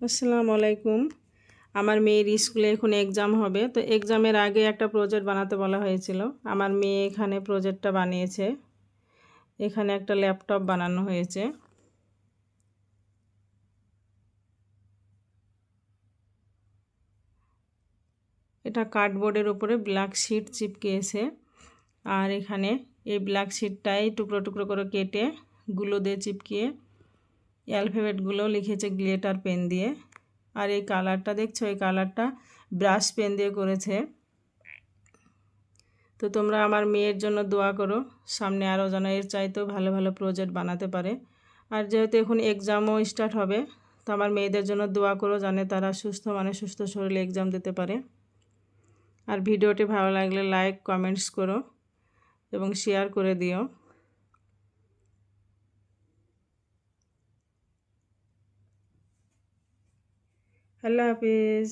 আসসালামু আলাইকুম। আমার মেয়ের স্কুলে এখন এক্সাম হবে, তো এক্সামের আগে একটা প্রজেক্ট বানাতে বলা হয়েছিল। আমার মেয়ে এখানে প্রজেক্টটা বানিয়েছে। এখানে একটা ল্যাপটপ বানানো হয়েছে। এটা কার্ডবোর্ডের উপরে ব্ল্যাক শিট চিপকেছে। আর এখানে এই ব্ল্যাক শিটটাই টুকরো টুকরো করে কেটে গুলো দিয়ে চিপকিয়ে অ্যালফাবেটগুলো লিখেছে গ্লিটার পেন দিয়ে। আর এই কালারটা দেখছো, এই কালারটা ব্রাশ পেন দিয়ে করেছে। তো তোমরা আমার মেয়ের জন্য দোয়া করো, সামনে আরও যেন এর চাইতেও ভালো ভালো প্রজেক্ট বানাতে পারে। আর যেহেতু এখন এক্সামও স্টার্ট হবে, তো আমার মেয়েদের জন্য দোয়া করো জানে তারা সুস্থ শরীরে এক্সাম দিতে পারে। আর ভিডিওটি ভালো লাগলে লাইক কমেন্টস করো এবং শেয়ার করে দিও। আল্লাহ হাফিজ।